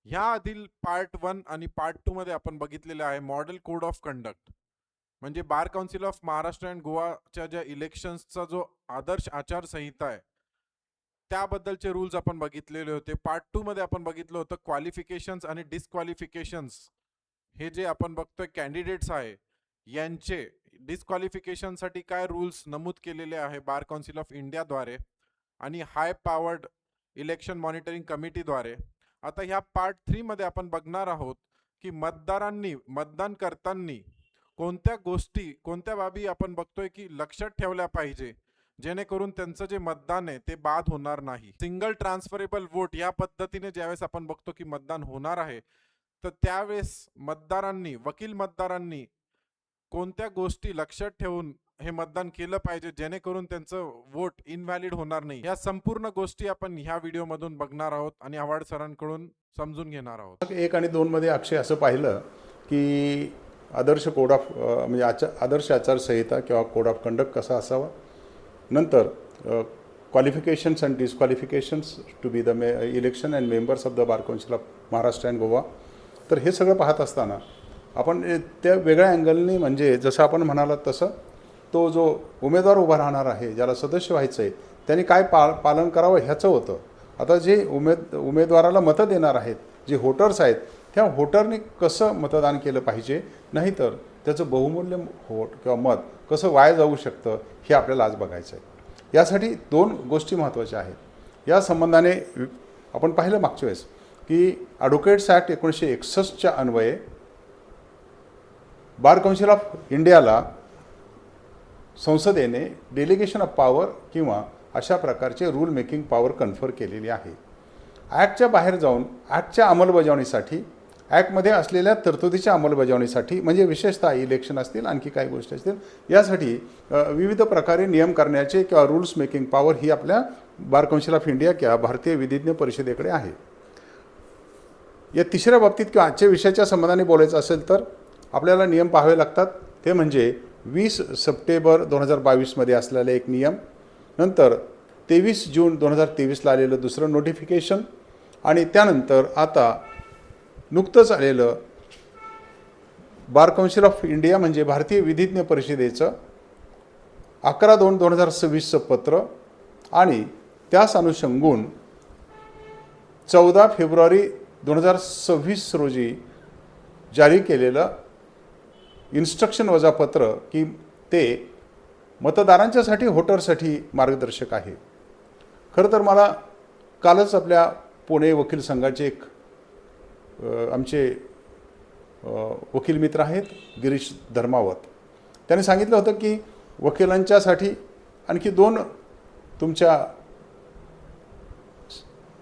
ह्या आधील पार्ट 1 आणि पार्ट 2 मध्ये आपण बघितलेले आहे मॉडेल कोड ऑफ कंडक्ट, म्हणजे bar council of Maharashtra and गोवाच्या ज्या इलेक्शन्सचा जो आदर्श आचारसंहिता आहे त्याबद्दलचे रूल्स आपण बघितलेले होते. पार्ट 2 मध्ये आपण बघितलं होतं क्वालिफिकेशन्स आणि डिस्क्वालिफिकेशन्स. हे जे आपण बघतोय कॅन्डिडेट्स आहे यांचे डिस्क्वालिफिकेशनसाठी काय रूल्स नमूद केलेले आहे बार काउन्सिल ऑफ इंडियाद्वारे आणि हाय पॉवर्ड इलेक्शन मॉनिटरिंग कमिटीद्वारे. आता ह्या पार्ट 3 मध्ये आपण बघणार आहोत की मतदारांनी मतदान करताना कोणत्या गोष्टी कोणत्या बाबी आपण बघतोय की लक्षात ठेवल्या पाहिजे जेणेकरून त्यांचं जे मतदान आहे ते बाद होणार नाही. सिंगल ट्रान्सफरेबल वोट या पद्धतीने ज्यावेळेस आपण बघतो की मतदान होणार आहे तर त्यावेळेस मतदारांनी वकील मतदारांनी कोणत्या गोष्टी लक्षात ठेवून हे मतदान केलं पाहिजे जेणेकरून त्यांचं वोट इनव्हॅलिड होणार नाही. या संपूर्ण गोष्टी आपण ह्या व्हिडिओ मधून बघणार आहोत आणि आव्हाड सरांकडून समजून घेणार आहोत. 1 आणि 2 मध्ये अक्षय असं पाहिलं की आदर्श कोड ऑफ म्हणजे आदर्श आचारसंहिता किंवा कोड ऑफ कंडक्ट कसा असावा. नंतर qualifications and disqualifications to be the election and members of the bar council of Maharashtra and Goa. तर हे सगळं पाहत असताना आपण त्या वेगळ्या अँगलनी म्हणजे जसं आपण म्हणालात तसं तो जो उमेदवार उभा राहणार आहे ज्याला सदस्य व्हायचं आहे त्यांनी काय पालन करावं ह्याचं होतं. आता जे उमेदवाराला मतं देणार आहेत जे व्होटर्स आहेत त्या व्होटरनी कसं मतदान केलं पाहिजे, नाहीतर त्याचं बहुमूल्य व्होट किंवा मत कसं वाया जाऊ शकतं हे आपल्याला आज बघायचं आहे. यासाठी 2 गोष्टी महत्त्वाच्या आहेत. या संबंधाने आपण पाहिलं मागच्या वेळेस की ॲडव्होकेट्स ॲक्ट 1961च्या अन्वये बार काउन्सिल ऑफ इंडियाला संसदेने डेलिगेशन ऑफ पॉवर किंवा अशा प्रकारचे रूल मेकिंग पॉवर कन्फर केलेली आहे. ॲक्टच्या बाहेर जाऊन ॲक्टच्या अंमलबजावणीसाठी ॲक्टमध्ये असलेल्या तरतुदीच्या अंमलबजावणीसाठी म्हणजे विशेषतः इलेक्शन असतील आणखी काही गोष्टी असतील यासाठी विविध प्रकारे नियम करण्याचे किंवा रूल्स मेकिंग पॉवर ही आपल्या बार काउन्सिल ऑफ इंडिया किंवा भारतीय विधिज्ञ परिषदेकडे आहे. या तिसऱ्या बाबतीत किंवा आजच्या विषयाच्या संबंधाने बोलायचं असेल तर आपल्याला नियम पाहावे लागतात. ते म्हणजे 20 सप्टेंबर 2022 मध्ये असलेला एक नियम, नंतर 23 जून 2023ला आलेलं दुसरं नोटिफिकेशन आणि त्यानंतर आता नुकतंच आलेलं बार काउन्सिल ऑफ इंडिया म्हणजे भारतीय विधिज्ञ परिषदेचं 11/2/2026चं पत्र आणि त्यास अनुषंगून 14 फेब्रुवारी 2026 रोजी जारी केलेलं इन्स्ट्रक्शन वजा पत्र की ते मतदारांच्यासाठी व्होटरसाठी मार्गदर्शक आहे. खरं तर मला कालच आपल्या पुणे वकील संघाचे एक आमचे वकील मित्र आहेत गिरीश धर्मावत, त्यांनी सांगितलं होतं की वकिलांच्यासाठी आणखी 2 तुमच्या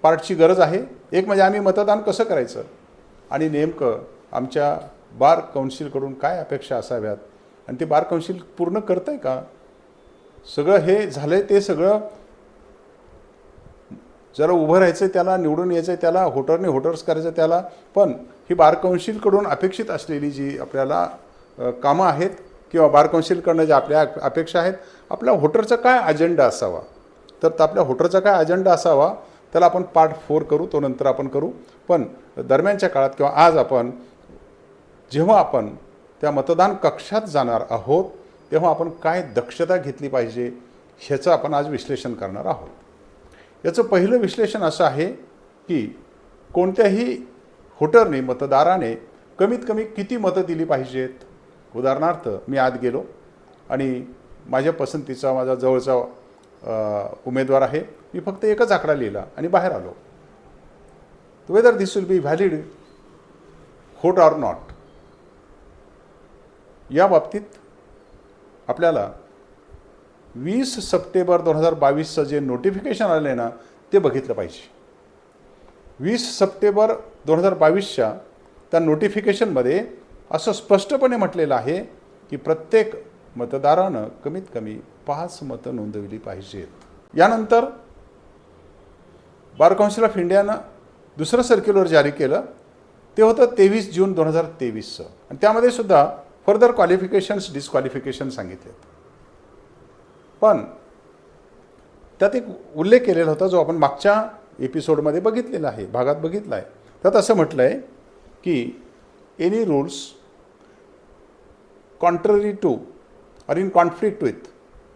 पार्टची गरज आहे. एक म्हणजे आम्ही मतदान कसं करायचं आणि नेमकं आमच्या बार काउन्सिलकडून काय अपेक्षा असाव्यात आणि ते बार काउन्सिल पूर्ण करतं आहे का. सगळं हे झालं आहे ते सगळं जरा उभं राहायचं आहे त्याला, निवडून यायचं आहे त्याला, व्होटर्स करायचं त्याला, पण ही बार काउन्सिलकडून अपेक्षित असलेली जी आपल्याला कामं आहेत किंवा बार काउन्सिलकडनं ज्या आपल्या अपेक्षा आहेत आपल्या व्होटरचा काय अजेंडा असावा. तर आपल्या व्होटरचा काय अजेंडा असावा त्याला आपण पार्ट 4 करू, तो नंतर आपण करू. पण दरम्यानच्या काळात किंवा आज आपण जेव्हा आपण त्या मतदान कक्षात जाणार आहोत तेव्हा आपण काय दक्षता घेतली पाहिजे ह्याचं आपण आज विश्लेषण करणार आहोत. याचं पहिलं विश्लेषण असं आहे की कोणत्याही व्होटरने मतदाराने कमीत कमी किती मतं दिली पाहिजेत. उदाहरणार्थ मी आत गेलो आणि माझ्या पसंतीचा माझा जवळचा उमेदवार आहे, मी फक्त एकच आकडा लिहिला आणि बाहेर आलो. Whether this will be valid vote or not. या बाबतीत आपल्याला 20 सप्टेंबर 2022चं जे नोटिफिकेशन आलं ना ते बघितलं पाहिजे. 20 सप्टेंबर 2022च्या त्या नोटिफिकेशनमध्ये असं स्पष्टपणे म्हटलेलं आहे की प्रत्येक मतदारानं कमीत कमी 5 मतं नोंदवली पाहिजेत. यानंतर बार काउन्सिल ऑफ इंडियानं दुसरं सर्क्युलर जारी केलं, ते होतं 23 जून 2023चं आणि त्यामध्ये सुद्धा फर्दर क्वालिफिकेशन्स डिस्क्वालिफिकेशन सांगितलेत. पण त्यात एक उल्लेख केलेला होता जो आपण मागच्या एपिसोडमध्ये बघितलेला आहे, भागात बघितला आहे. त्यात असं म्हटलं आहे की any rules contrary to or in conflict with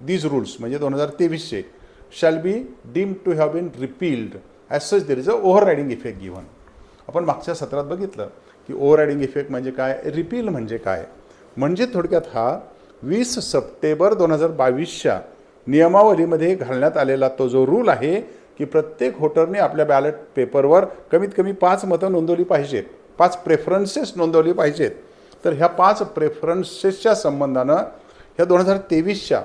these rules म्हणजे 2023चे shall be deem to have been repealed as such there is a overriding effect given. आपण मागच्या सत्रात बघितलं की ओव्हर रायडिंग इफेक्ट म्हणजे काय, रिपील म्हणजे काय. म्हणजे थोडक्यात हा 20 सप्टेंबर 2022च्या नियमावलीमध्ये घालण्यात आलेला तो जो रूल आहे की प्रत्येक व्होटरने आपल्या बॅलेट पेपरवर कमीत कमी 5 मतं नोंदवली पाहिजेत, 5 प्रेफरन्सेस नोंदवली पाहिजेत. तर ह्या 5 प्रेफरन्सेसच्या संबंधानं ह्या 2023च्या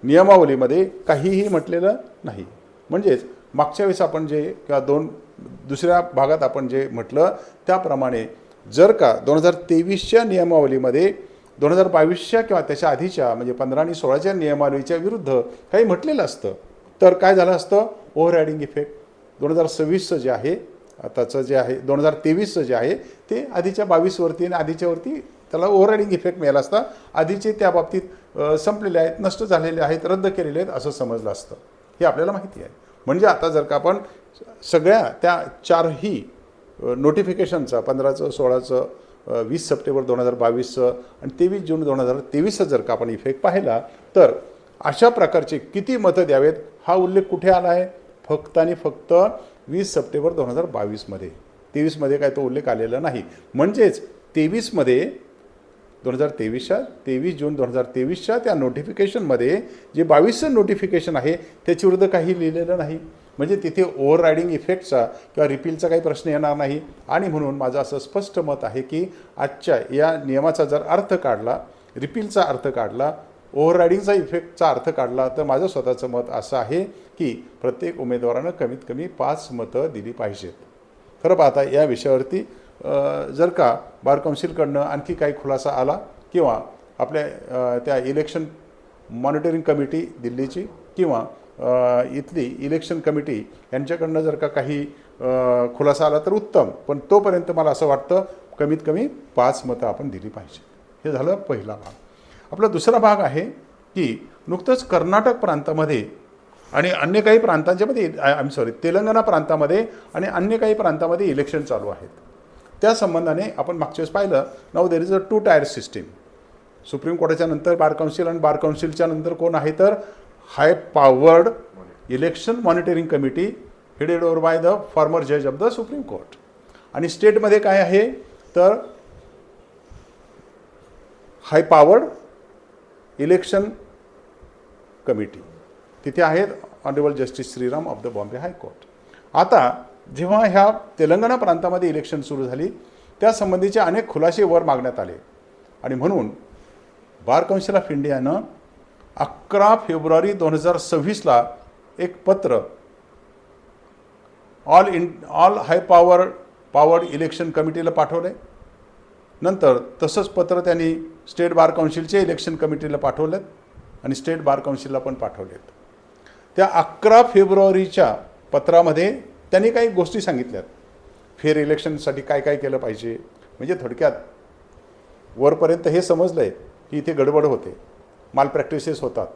नियमावलीमध्ये काहीही म्हटलेलं नाही. म्हणजेच मागच्या वेळेस आपण जे किंवा दुसऱ्या भागात आपण जे म्हटलं त्याप्रमाणे जर का 2023च्या नियमावलीमध्ये 2022च्या किंवा त्याच्या आधीच्या म्हणजे 15 आणि 16च्या नियमावलीच्या विरुद्ध काही म्हटलेलं असतं तर काय झालं असतं, ओव्हर रायडिंग इफेक्ट. 2026चं जे आहे आताचं जे आहे 2023चं जे आहे ते आधीच्या 22वरती आणि आधीच्यावरती त्याला ओव्हर रायडिंग इफेक्ट मिळाला असता. आधीचे त्या बाबतीत संपलेले आहेत, नष्ट झालेले आहेत, रद्द केलेले आहेत असं समजलं असतं. हे आपल्याला माहिती आहे. म्हणजे आता जर का आपण सगळ्या त्या 4ही नोटिफिकेशनचा 15चं, 16चं, 20 सप्टेंबर 2022चं आणि 23 जून 2023चं जर का आपण इफेक्ट पाहिला तर अशा प्रकारचे किती मतं द्यावेत हा उल्लेख कुठे आला आहे, फक्त आणि फक्त 20 सप्टेंबर 2022मध्ये. 23मध्ये काय तो उल्लेख आलेला नाही. म्हणजेच 23मध्ये 23 जून 2023च्या त्या नोटिफिकेशनमध्ये जे 22चं नोटिफिकेशन आहे त्याच्याविरुद्ध काही लिहिलेलं नाही. म्हणजे तिथे ओव्हर रायडिंग इफेक्टचा किंवा रिपीलचा काही प्रश्न येणार नाही. आणि म्हणून माझं असं स्पष्ट मत आहे की आजच्या या नियमाचा जर अर्थ काढला, रिपीलचा अर्थ काढला, ओव्हर रायडिंगचा इफेक्टचा अर्थ काढला तर माझं स्वतःचं मत असं आहे की प्रत्येक उमेदवारानं कमीत कमी 5 मतं दिली पाहिजेत. खरं पाहता या विषयावरती जर का बार काउन्सिलकडनं आणखी काही खुलासा आला किंवा आपल्या त्या इलेक्शन मॉनिटरिंग कमिटी दिल्लीची किंवा इथली इलेक्शन कमिटी यांच्याकडनं जर का काही खुलासा आला तर उत्तम. पण तोपर्यंत मला असं वाटतं कमीत कमी 5 मतं आपण दिली पाहिजे. हे झालं पहिला भाग. आपला दुसरा भाग आहे की नुकतंच कर्नाटक प्रांतामध्ये आणि अन्य काही प्रांतांच्यामध्ये तेलंगणा प्रांतामध्ये आणि अन्य काही प्रांतामध्ये इलेक्शन चालू आहेत. त्या संबंधाने आपण मागच्या वेळेस पाहिलं नाव there is a 2 tier system. Supreme कोर्टाच्या नंतर बार काउन्सिल आणि बार काउन्सिलच्या नंतर कोण आहे तर high powered election monitoring committee headed over by the former जज ऑफ द सुप्रीम कोर्ट. आणि स्टेटमध्ये काय आहे तर हाय पॉवर्ड इलेक्शन कमिटी. तिथे आहेत honourable justice Shriram of the Bombay high court. आता जेव्हा ह्या तेलंगणा प्रांतामध्ये इलेक्शन सुरू झाली त्यासंबंधीचे अनेक खुलासे वर मागण्यात आले आणि म्हणून बार काउन्सिल ऑफ इंडियानं 11 फेब्रुवारी 2026ला एक पत्र ऑल हाय पॉवर्ड इलेक्शन कमिटीला पाठवलं आहे. नंतर तसंच पत्र त्यांनी स्टेट बार काउन्सिलचे इलेक्शन कमिटीला पाठवलेत आणि स्टेट बार काउन्सिलला पण पाठवलेत. त्या 11 फेब्रुवारीच्या पत्रामध्ये त्यांनी काही गोष्टी सांगितल्यात. फेअर इलेक्शनसाठी काय काय केलं पाहिजे. म्हणजे थोडक्यात वरपर्यंत हे समजलं आहे की इथे गडबड होते, माल प्रॅक्टिसेस होतात,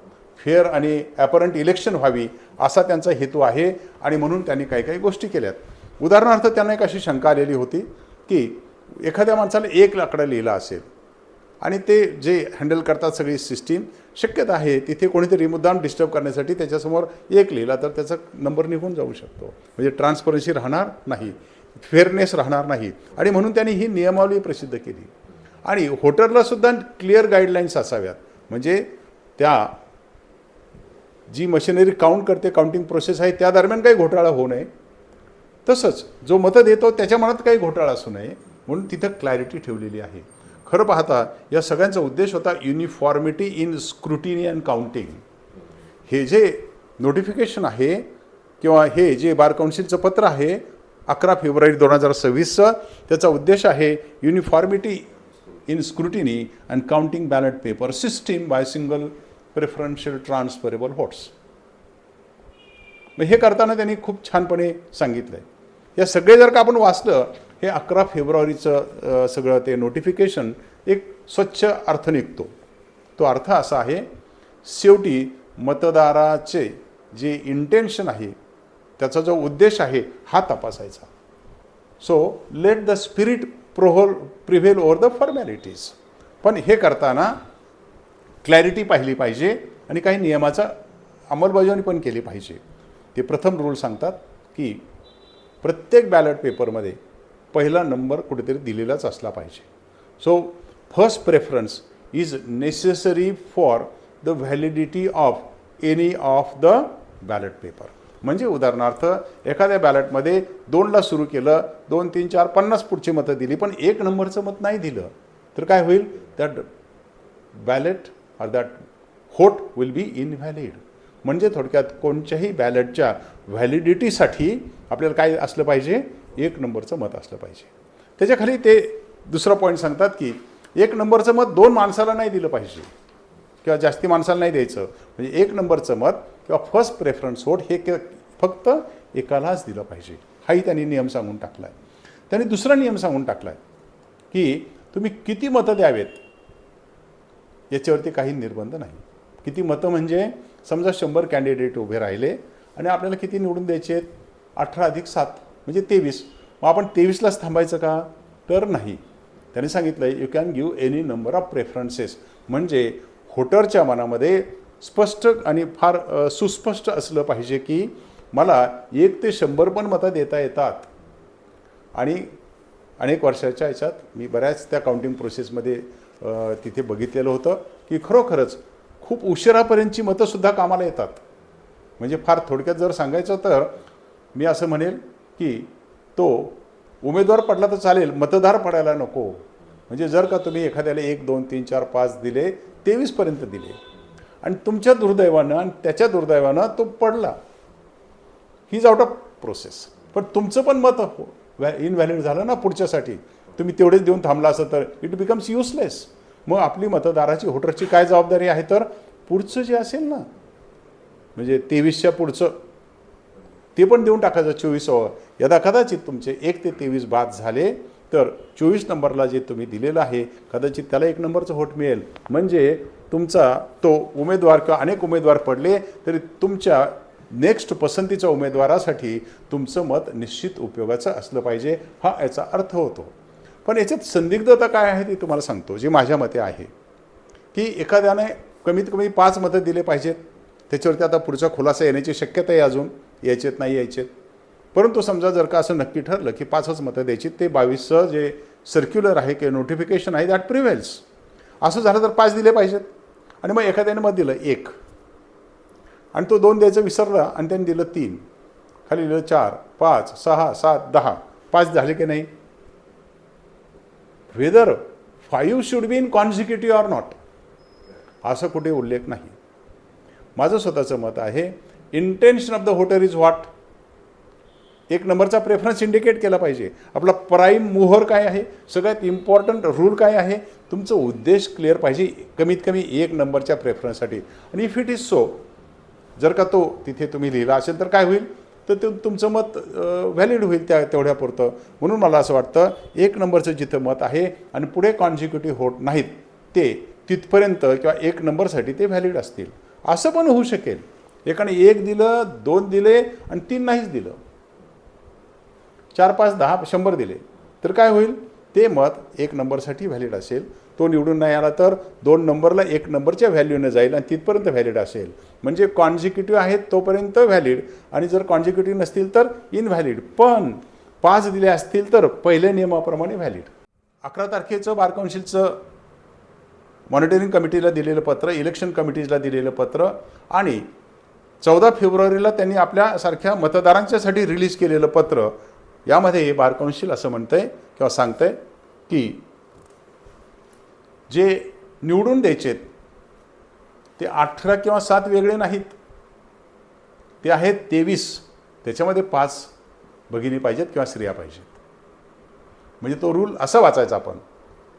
फेअर आणि ॲपरंट इलेक्शन व्हावी असा त्यांचा हेतू आहे आणि म्हणून त्यांनी काही काही गोष्टी केल्यात. उदाहरणार्थ त्यांना एक अशी शंका आलेली होती की एखाद्या माणसाला 1 आकडा लिहिला असेल आणि ते जे हँडल करतात सगळी सिस्टीम शक्यता आहे तिथे कोणीतरी मुद्दाम डिस्टर्ब करण्यासाठी त्याच्यासमोर 1 लिहिला तर त्याचा नंबर निघून जाऊ शकतो. म्हणजे ट्रान्सपरन्सी राहणार नाही, फेअरनेस राहणार नाही आणि म्हणून त्यांनी ही नियमावली प्रसिद्ध केली. आणि व्होटरला सुद्धा क्लिअर गाईडलाईन्स असाव्यात. म्हणजे त्या जी मशिनरी काउंट करते, काउंटिंग प्रोसेस आहे त्या दरम्यान काही घोटाळा होऊ नये. तसंच जो मतं देतो त्याच्या मनात काही घोटाळा असू नये म्हणून तिथं क्लॅरिटी ठेवलेली आहे. खरं पाहता या सगळ्यांचा उद्देश होता uniformity in scrutiny and counting. हे जे नोटिफिकेशन आहे किंवा हे जे बार काउन्सिलचं पत्र आहे 11 फेब्रुवारी 2026चं त्याचा उद्देश आहे uniformity in scrutiny and counting ballot paper system by single preferential transferable votes. मग हे करताना त्यांनी खूप छानपणे सांगितलं आहे. या सगळे जर का आपण वाचलं हे 11 फेब्रुवारीचं सगळं ते नोटिफिकेशन एक स्वच्छ अर्थ निघतो. तो अर्थ असा आहे शेवटी मतदाराचे जे इंटेन्शन आहे त्याचा जो उद्देश आहे हा तपासायचा. So let the spirit prevail over the formalities. पण हे करताना क्लॅरिटी पाहिली पाहिजे आणि काही नियमाचा अंमलबजावणी पण केली पाहिजे. ते प्रथम रूल सांगतात की प्रत्येक बॅलेट पेपरमध्ये पहिला नंबर कुठेतरी दिलेलाच असला पाहिजे. So first preference is necessary for the validity of any of the ballot paper. म्हणजे उदाहरणार्थ एखाद्या बॅलेटमध्ये 2ला सुरू केलं, 2, 3, 4, 50 पुढची मतं दिली, पण 1 नंबरचं मत नाही दिलं तर काय होईल? That ballot or that vote will be invalid. म्हणजे थोडक्यात कोणत्याही बॅलेटच्या व्हॅलिडिटीसाठी आपल्याला काय असलं पाहिजे? 1 नंबरचं मत असलं पाहिजे. त्याच्याखाली ते दुसरा पॉईंट सांगतात की 1 नंबरचं मत 2 माणसाला नाही दिलं पाहिजे किंवा जास्ती माणसाला नाही द्यायचं. म्हणजे 1 नंबरचं मत किंवा फर्स्ट प्रेफरन्स वोट हे फक्त एकालाच दिलं पाहिजे. हाही त्यांनी नियम सांगून टाकला आहे. त्यांनी दुसरा नियम सांगून टाकला आहे की तुम्ही किती मतं द्यावेत याच्यावरती काही निर्बंध नाही. किती मतं म्हणजे समजा 100 कॅन्डिडेट उभे राहिले आणि आपल्याला किती निवडून द्यायचे आहेत? 18 अधिक 7 म्हणजे 23. मग आपण 23लाच थांबायचं का? तर नाही. त्यांनी सांगितलं you can give any number of preferences. म्हणजे व्होटरच्या मनामध्ये स्पष्ट आणि फार सुस्पष्ट असलं पाहिजे की मला 1 ते 100 पण मतं देता येतात. आणि अनेक वर्षाच्या याच्यात मी बऱ्याच त्या काउंटिंग प्रोसेसमध्ये तिथे बघितलेलं होतं की खरोखरच खूप उशिरापर्यंतची मतंसुद्धा कामाला येतात. म्हणजे फार थोडक्यात जर सांगायचं तर मी असं म्हणेल की तो उमेदवार पडला तर चालेल, मतदार पडायला नको. म्हणजे जर का तुम्ही एखाद्याला 1, 2, 3, 4, 5 दिले, 23पर्यंत दिले आणि तुमच्या दुर्दैवानं आणि त्याच्या दुर्दैवानं तो पडला, he is out of process. पण तुमचं पण मत इनव्हॅलिड झालं ना पुढच्यासाठी. तुम्ही तेवढेच देऊन थांबला असं तर इट बिकम्स युजलेस. मग आपली मतदाराची व्होटरची काय जबाबदारी आहे? तर पुढचं जे असेल ना, म्हणजे 23च्या पुढचं ते पण देऊन टाकायचं 24. यदा कदाचित तुमचे 1 ते 23 बाद झाले तर 24 नंबरला जे तुम्ही दिलेलं आहे कदाचित त्याला 1 नंबरचं व्होट मिळेल. म्हणजे तुमचा तो उमेदवार किंवा अनेक उमेदवार पडले तरी तुमच्या नेक्स्ट पसंतीच्या उमेदवारासाठी तुमचं मत निश्चित उपयोगाचं असलं पाहिजे, हा याचा अर्थ होतो. पण याच्यात संदिग्धता काय आहे ती तुम्हाला सांगतो, जी माझ्या मते आहे की एखाद्याने कमीत कमी 5 मतं दिले पाहिजेत. त्याच्यावरती आता पुढचा खुलासा येण्याची शक्यता आहे, अजून यायचेत नाही यायचेत. परंतु समजा जर का असं नक्की ठरलं की 5च मतं द्यायची, ते 22चं जे सर्क्युलर आहे किंवा नोटिफिकेशन आहे दॅट प्रिव्हेल्स, असं झालं तर 5 दिले पाहिजेत. आणि मग एखाद्याने मत दिलं 1 आणि तो 2 द्यायचं विसरला आणि त्याने दिलं 3, खाली दिलं 4, 5, 6, 7, 10, 5 झाले की नाही? Whether 5 should be in consecutive or not असं कुठे उल्लेख नाही. माझं स्वतःचं मत आहे intention of the voter is what. 1 नंबरचा प्रेफरन्स इंडिकेट केला पाहिजे. आपला प्राईम मोहर काय आहे, सगळ्यात इम्पॉर्टंट रूल काय आहे, तुमचं उद्देश क्लिअर पाहिजे कमीत कमी 1 नंबरच्या प्रेफरन्ससाठी. आणि इफ इट इज सो, जर का तो तिथे तुम्ही लिहिला असेल तर काय होईल, तर ते तुमचं मत व्हॅलिड होईल तेवढ्यापुरतं. म्हणून मला असं वाटतं 1 नंबरचं जिथं मत आहे आणि पुढे कॉन्झिक्युटिव्ह व्होट नाहीत ते तिथपर्यंत किंवा 1 नंबरसाठी ते व्हॅलिड असतील. असं पण होऊ शकेल एकाने 1 दिलं, 2 दिले आणि 3 नाहीच दिलं, 4, 5, 10, 100 दिले, तर काय होईल, ते मत 1 नंबरसाठी व्हॅलिड असेल. तो निवडून नाही आला तर 2 नंबरला 1 नंबरच्या व्हॅल्यूने जाईल आणि तिथपर्यंत व्हॅलिड असेल. म्हणजे कॉन्झिक्युटिव्ह आहेत तोपर्यंत व्हॅलिड, आणि जर कॉन्झिक्युटिव्ह नसतील तर इनव्हॅलिड. पण 5 दिले असतील तर पहिल्या नियमाप्रमाणे व्हॅलिड. 11 तारखेचं बार काउन्सिलचं मॉनिटरिंग कमिटीला दिलेलं पत्र, इलेक्शन कमिटीजला दिलेलं पत्र आणि 14 फेब्रुवारीला त्यांनी आपल्यासारख्या मतदारांच्यासाठी रिलीज केलेलं पत्र, यामध्ये बार काउन्सिल असं म्हणतंय किंवा सांगतंय की जे निवडून द्यायचेत ते 18 किंवा 7 वेगळे नाहीत, ते आहेत 23. त्याच्यामध्ये 5 भगिनी पाहिजेत किंवा स्त्रिया पाहिजेत. म्हणजे तो रूल असा वाचायचा आपण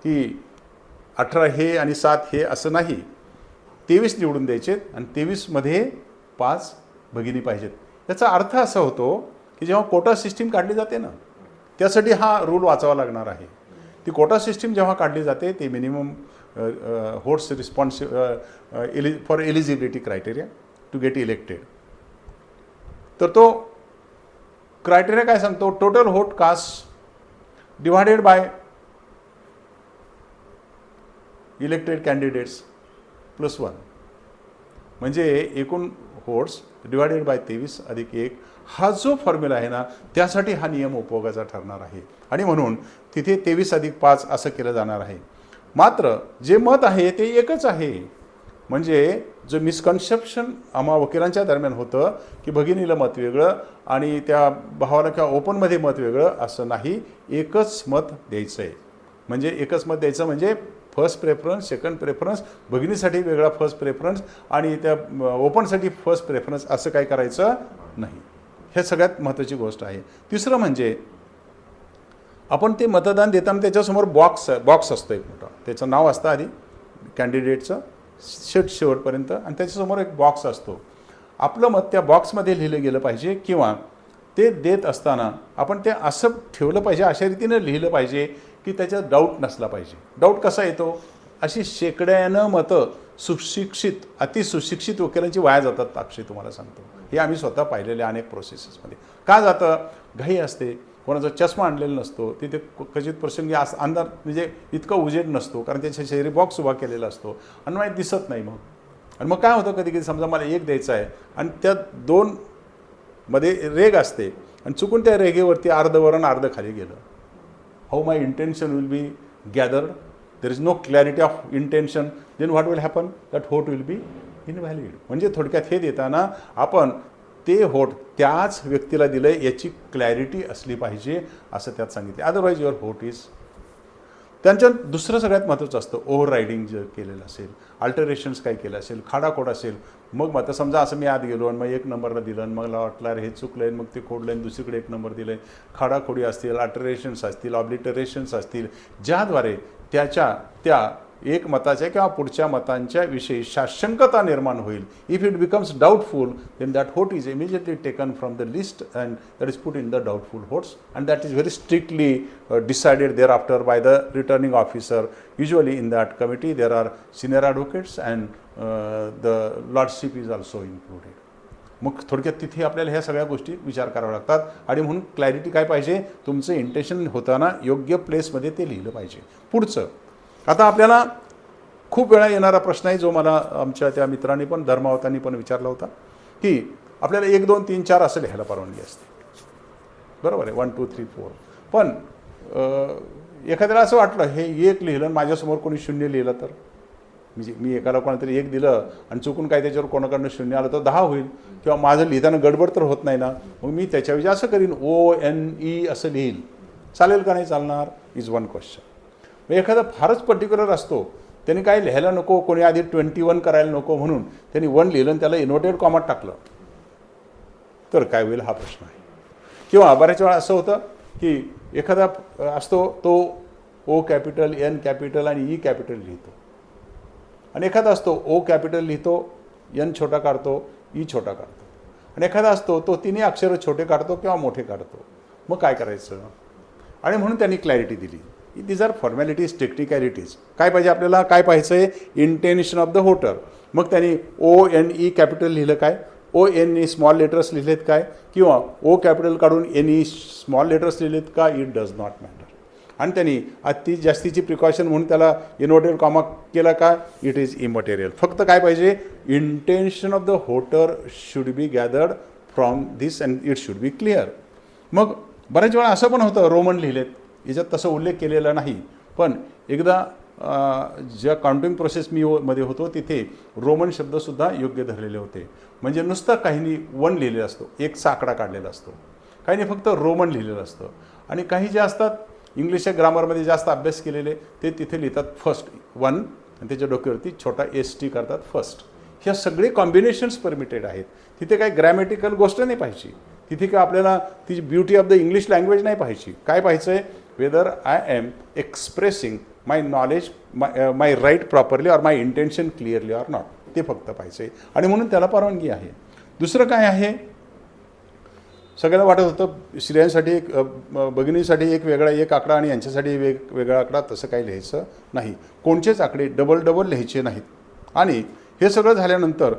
की 18 हे आणि 7 हे असं नाही, 23 निवडून द्यायचेत आणि 23मध्ये 5 भगिनी पाहिजेत. याचा अर्थ असा होतो की जेव्हा कोटा सिस्टीम काढली जाते ना, त्यासाठी हा रूल वाचावा लागणार आहे. ती कोटा सिस्टीम जेव्हा काढली जाते ते minimum votes for eligibility criteria to get elected. तर तो क्रायटेरिया काय सांगतो, total vote cast divided by elected candidates plus 1 म्हणजे एकूण व्होट्स डिवायडेड बाय 23 अधिक 1 हा जो फॉर्म्युला आहे ना त्यासाठी हा नियम उपयोगाचा ठरणार आहे आणि म्हणून तिथे 23 अधिक 5 असं केलं जाणार आहे. मात्र जे मत आहे ते एकच आहे. म्हणजे जो मिसकन्सेप्शन आम्हा वकिलांच्या दरम्यान होतं की भगिनीला मत वेगळं आणि त्या भावाला किंवा ओपनमध्ये मत वेगळं असं नाही, एकच मत द्यायचं आहे. म्हणजे एकच मत द्यायचं म्हणजे फर्स्ट प्रेफरन्स, सेकंड प्रेफरन्स, भगिनीसाठी वेगळा फर्स्ट प्रेफरन्स आणि त्या ओपनसाठी फर्स्ट प्रेफरन्स असं काय करायचं नाही. हे सगळ्यात महत्त्वाची गोष्ट आहे. तिसरं म्हणजे आपण ते मतदान देताना त्याच्यासमोर बॉक्स असतो एक मोठा, त्याचं नाव असतं आधी कॅन्डिडेटचं शेवटपर्यंत आणि त्याच्यासमोर एक बॉक्स असतो. आपलं मत त्या बॉक्समध्ये लिहिलं गेलं पाहिजे किंवा ते देत असताना आपण ते असं ठेवलं पाहिजे, अशा रीतीनं लिहिलं पाहिजे की त्याच्यात डाऊट नसला पाहिजे. डाऊट कसा येतो? अशी शेकड्यानं मतं सुशिक्षित अतिसुशिक्षित वकिलांची वाया जातात अक्षय, तुम्हाला सांगतो. हे आम्ही स्वतः पाहिलेले अनेक प्रोसेसेसमध्ये. का जातं? घाई असते, कोणाचा चष्मा आणलेला नसतो, तिथे कचित प्रसंगी अंधार म्हणजे इतका उजेड नसतो कारण त्याच्या शहरी बॉक्स उभा केलेला असतो आणि माहीत दिसत नाही. मग काय होतं कधी कधी समजा मला एक द्यायचा आहे आणि त्या 2 मध्ये रेग असते आणि चुकून त्या रेगेवरती अर्धवर आणि अर्ध खाली गेलं. How my intention will be gathered, there is no clarity of intention, then what will happen? That vote will be invalid. म्हणजे थोडक्यात हे देताना आपण ते व्होट त्याच व्यक्तीला दिलं याची क्लॅरिटी असली पाहिजे असं त्यात सांगितले. Otherwise your vote is. त्यांच्यात दुसरं सगळ्यात महत्त्वाचं असतं ओव्हर रायडिंग जर केलेलं असेल, अल्टरेशन्स काय केलं असेल, खाडाखोड असेल. मग आता समजा असं मी आत गेलो आणि मग 1 नंबरला दिलं आणि मला वाटलं अरे हे चुकलं आहे, मग ते खोडलं आणि दुसरीकडे 1 नंबर दिलं आहे. खाडाखोडी असतील, अल्टरेशन्स असतील, ऑब्लिटरेशन्स असतील, ज्याद्वारे त्या एक मताच्या किंवा पुढच्या मतांच्या विषयी साशंकता निर्माण होईल. If it becomes doubtful then that vote is immediately taken from the list and that is put in the doubtful votes and that is very strictly decided thereafter by the returning officer. Usually in that committee there are senior advocates and the lordship is also included. मग थोडक्यात तिथे आपल्याला ह्या सगळ्या गोष्टी विचार कराव्या लागतात आणि म्हणून क्लॅरिटी काय पाहिजे? तुमचं इंटेन्शन होताना योग्य प्लेसमध्ये ते लिहिलं पाहिजे. पुढचं आता आपल्याला खूप वेळा येणारा प्रश्न आहे जो मला आमच्या त्या मित्रांनी पण धर्मावतांनी पण विचारला होता की आपल्याला 1 2 3 4 असं लिहायला परवानगी असते, बरोबर आहे, 1 2 3 4. पण एखाद्याला असं वाटलं हे 1 लिहिलं माझ्यासमोर कोणी 0 लिहिलं तर, म्हणजे मी एकाला कोणातरी 1 दिलं आणि चुकून काय त्याच्यावर कोणाकडनं 0 आलं तर 10 होईल किंवा माझं लिहिताना गडबड तर होत नाही ना. मग मी त्याच्याऐवजी असं करीन ONE असं लिहील, चालेल का नाही चालणार? Is one question. मग एखादा फारच पर्टिक्युलर असतो, त्यांनी काय लिहायला नको, कोणी आधी 21 करायला नको म्हणून त्यांनी 1 लिहिलं आणि त्याला इन्व्हर्टेड कॉमात टाकलं तर काय होईल हा प्रश्न आहे. किंवा बऱ्याच वेळा असं होतं की एखादा असतो तो O कॅपिटल, N कॅपिटल आणि E कॅपिटल लिहितो आणि एखादा असतो O कॅपिटल लिहितो, N छोटा काढतो, E छोटा काढतो आणि एखादा असतो तो 3 अक्षर छोटे काढतो किंवा मोठे काढतो. मग काय करायचं? आणि म्हणून त्यांनी क्लॅरिटी दिली. These are formalities, technicalities. काय पाहिजे आपल्याला? काय पाहायचं आहे? Intention of the voter. मग त्यांनी ONE कॅपिटल लिहिलं काय, ONE स्मॉल लेटर्स लिहिलेत काय, किंवा O कॅपिटल काढून NE स्मॉल लेटर्स लिहिलेत का, इट डज नॉट मॅटर. आणि त्यांनी अति जास्तीची प्रिकॉशन म्हणून त्याला इन्व्हर्टेड कॉमा केला का, इट इज इमटेरियल. फक्त काय पाहिजे? Intention of the voter should be gathered from this and it should be clear. मग बऱ्याच वेळा असं पण होतं रोमन लिहिलेत, याच्यात तसं उल्लेख केलेला नाही. पण एकदा ज्या काउंटिंग प्रोसेस मध्ये होतो तिथे रोमन शब्दसुद्धा योग्य धरलेले होते. म्हणजे नुसतं काहींनी 1 लिहिलेला असतो, 1चा आकडा काढलेला असतो, काहींनी फक्त रोमन लिहिलेलं असतं. आणि काही जे असतात इंग्लिशच्या ग्रामरमध्ये जास्त अभ्यास केलेले ते तिथे लिहितात फर्स्ट 1 आणि त्याच्या डोक्यावरती छोटा ST करतात फर्स्ट. ह्या सगळे कॉम्बिनेशन्स परमिटेड आहेत. तिथे काही ग्रॅमॅटिकल गोष्ट नाही पाहिजे, तिथे काय आपल्याला ती beauty of the English language नाही पाहिजे. काय पाहिजे आहे? Whether I am expressing my knowledge, my right properly और my intention clearly or not, ते फक्त पाहिजे. आणि म्हणून त्याला परवानगी आहे. दुसरं काय आहे? सगळ्याला वाटत होतं स्त्रियांसाठी एक भगिनीसाठी एक वेगळा एक आकडा आणि यांच्यासाठी वेगळा आकडा, तसं काही लिहायचं नाही. कोणतेच आकडे डबल लिहायचे नाहीत. आणि हे सगळं झाल्यानंतर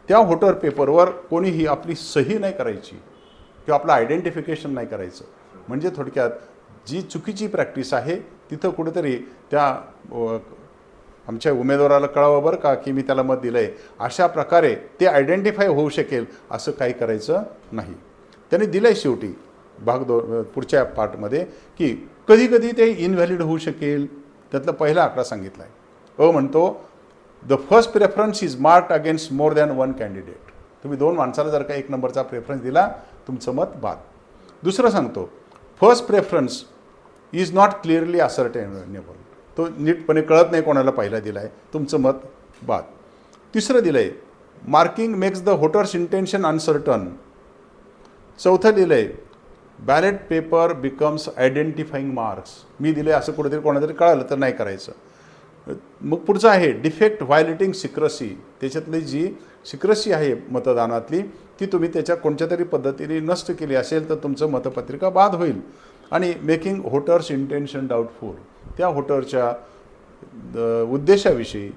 त्या व्होटर पेपरवर कोणीही आपली सही नाही करायची किंवा आपलं आयडेंटिफिकेशन नाही करायचं. म्हणजे थोडक्यात जी चुकीची प्रॅक्टिस आहे तिथं कुठेतरी त्या आमच्या उमेदवाराला कळावं बरं का की मी त्याला मत दिलं आहे, अशा प्रकारे ते आयडेंटिफाय होऊ शकेल असं काही करायचं नाही. त्यांनी दिलं आहे शेवटी पुढच्या पार्टमध्ये की कधी कधी ते इनव्हॅलिड होऊ शकेल. त्यातला पहिला आकडा सांगितला आहे. म्हणतो the first preference is marked against more than one candidate. तुम्ही 2 माणसाला जर का 1 नंबरचा प्रेफरन्स दिला तुमचं मत बाद. दुसरं सांगतो first preference is not clearly ascertainable. तो नीटपणे कळत नाही कोणाला पहिला दिला आहे, तुमचं मत बाद. तिसरं दिलं आहे marking makes the voters intention uncertain. चौथं दिलं आहे ballot paper becomes identifying marks. मी दिले असं कुठेतरी कोणातरी कळालं तर नाही करायचं. मग पुढचं आहे डिफेक्ट व्हायलेटिंग सिक्रेसी. त्याच्यातली जी सिक्रेसी आहे मतदानातली ती तुम्ही त्याच्या कोणत्या तरी पद्धतीने नष्ट केली असेल तर तुमचं मतपत्रिका बाद होईल. आणि मेकिंग व्होटर्स इंटेन्शन डाऊटफुल. त्या व्होटरच्या उद्देशाविषयी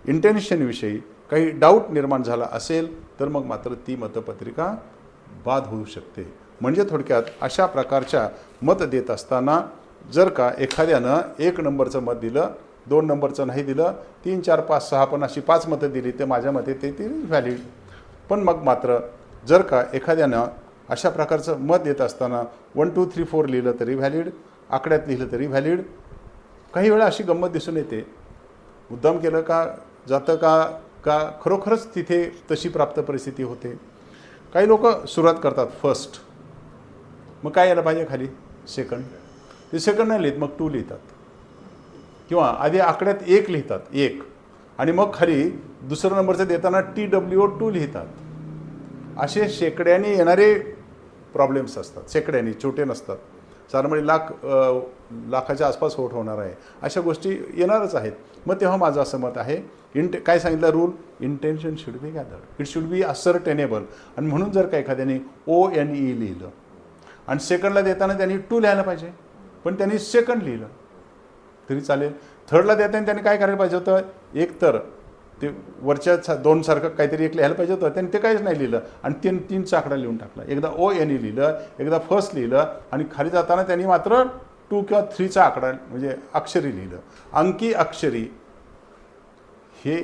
इंटेन्शनविषयी काही डाऊट निर्माण झाला असेल तर मग मात्र ती मतपत्रिका बाद होऊ शकते. म्हणजे थोडक्यात अशा प्रकारच्या मत देत असताना जर का एखाद्यानं 1 नंबरचं मत दिलं, 2 नंबरचं नाही दिलं, 3, 4, 5, 6 पण अशी 5 मतं दिली ते माझ्या मते ते व्हॅलिड. पण मग मात्र जर का एखाद्यानं अशा प्रकारचं मत देत असताना 1, 2, 3, 4 लिहिलं तरी व्हॅलिड, आकड्यात लिहिलं तरी व्हॅलिड. काही वेळा अशी गंमत दिसून येते, मुद्दाम केलं का जातं का खरोखरच तिथे तशी प्राप्त परिस्थिती होते. काही लोक सुरुवात करतात फर्स्ट, मग काय यायला पाहिजे खाली सेकंड. ते सेकंड नाही लिहित, मग 2 लिहितात. किंवा आधी आकड्यात 1 लिहितात 1 आणि मग खाली दुसरं नंबरचं देताना TWO2 लिहितात. असे शेकड्याने येणारे प्रॉब्लेम्स असतात. शेकड्याने, छोटे नसतात. साधारण लाखाच्या आसपास वोट होणार आहे, अशा गोष्टी येणारच आहेत. मग तेव्हा माझं असं मत आहे काय सांगितलं rule, intention should be gathered, it should be ascertainable. आणि म्हणून जर का एखाद्याने ONE लिहिलं आणि सेकंडला देताना त्यांनी 2 लिहायला पाहिजे, पण त्यांनी सेकंड लिहिलं तरी चालेल. थर्डला देताना त्यांनी काय करायला पाहिजे होतं, एक तर ते वरच्या 2 सारखं काहीतरी 1 लिहायला पाहिजे होतं, त्यांनी ते काहीच नाही लिहिलं आणि 3चा आकडा लिहून टाकला. एकदा ONE लिहिलं, एकदा फर्स्ट लिहिलं आणि खाली जाताना त्यांनी मात्र 2 किंवा 3चा आकडा म्हणजे अक्षरी लिहिलं. अंकी अक्षरी हे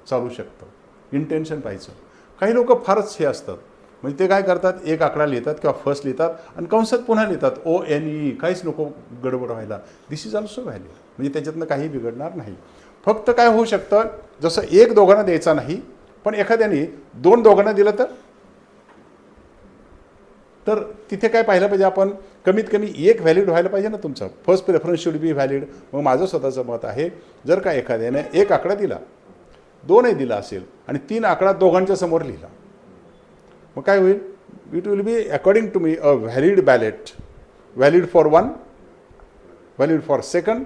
चालू शकतं. इंटेन्शन पाहिजे. काही लोक फारच हे असतात, म्हणजे ते काय करतात, 1 आकडा लिहितात किंवा फर्स्ट लिहितात आणि कंसात पुन्हा लिहितात ONE. काहीच नको गडबड व्हायला. दिस इज ऑल्सो व्हॅल्यू. म्हणजे त्याच्यातनं काही बिघडणार नाही. फक्त काय होऊ शकतं, जसं 1 दोघांना द्यायचा नाही, पण एखाद्याने 2 दोघांना दिलं तर तिथे काय पाहिलं पाहिजे आपण, कमीत कमी 1 व्हॅलिड व्हायला पाहिजे ना तुमचा. First preference should be valid. मग माझं स्वतःचं मत आहे, जर का एखाद्याने 1 आकडा दिला, 2 दिला असेल आणि 3 आकडा दोघांच्या समोर लिहिला, मग काय होईल, it will be according to me a valid ballot. Valid for 1, valid for second.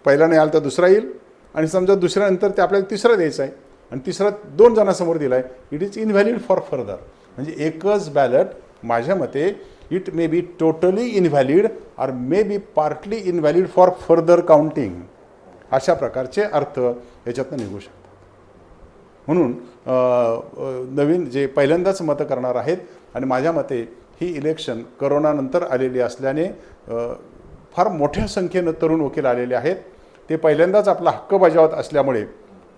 पहिला नाही आला तर दुसरा येईल आणि समजा दुसऱ्यानंतर ते आपल्याला तिसरा द्यायचा आहे आणि तिसरा 2 जणांसमोर दिला आहे, it is invalid for further. म्हणजे एकच बॅलेट माझ्या मते it may be totally invalid और may be partly invalid for further counting. अशा प्रकारचे अर्थ याच्यातनं निघू शकतात. म्हणून नवीन जे पहिल्यांदाच मतं करणार आहेत आणि माझ्या मते ही इलेक्शन करोनानंतर आलेली असल्याने फार मोठ्या संख्येनं तरुण वकील आलेले आहेत. ते पहिल्यांदाच आपला हक्क बजावत असल्यामुळे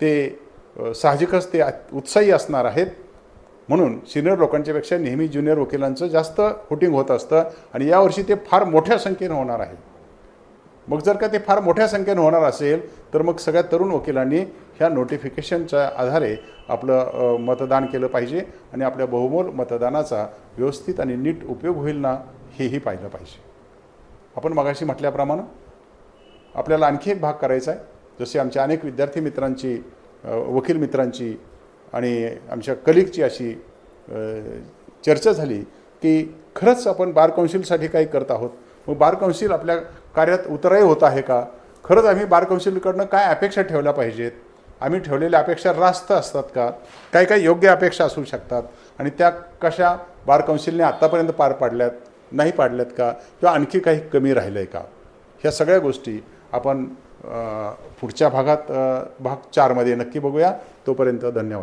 ते साहजिकच ते उत्साही असणार आहेत. म्हणून सिनियर लोकांच्यापेक्षा नेहमी ज्युनियर वकिलांचं जास्त व्होटिंग होत असतं आणि यावर्षी ते फार मोठ्या संख्येनं होणार आहे. मग जर का ते फार मोठ्या संख्येनं होणार असेल तर मग सगळ्या तरुण वकिलांनी ह्या नोटिफिकेशनच्या आधारे आपलं मतदान केलं पाहिजे आणि आपल्या बहुमोल मतदानाचा व्यवस्थित आणि नीट उपयोग होईल ना, हेही पाहिलं पाहिजे. आपण मगाशी म्हटल्याप्रमाणे आपल्याला आणखी एक भाग करायचा आहे. जसे आमच्या अनेक विद्यार्थी मित्रांची, वकील मित्रांची आणि आमच्या कलिगची अशी चर्चा झाली की खरंच आपण बार काउन्सिलसाठी काही करत आहोत. मग बार काउन्सिल आपल्या कार्यात उतराई होत आहे का, खरंच आम्ही बार काउन्सिलकडनं काय अपेक्षा ठेवल्या पाहिजेत, आम्ही ठेवलेल्या अपेक्षा रास्त असतात का, काय काय योग्य अपेक्षा असू शकतात आणि त्या कशा बार काउन्सिलने आत्तापर्यंत पार पाडल्यात, नाही पाडल्यात का, किंवा आणखी काही कमी राहिलं आहे का, ह्या सगळ्या गोष्टी आपण पुढच्या भागात भाग 4 मध्ये नक्की बघूया. तोपर्यंत धन्यवाद.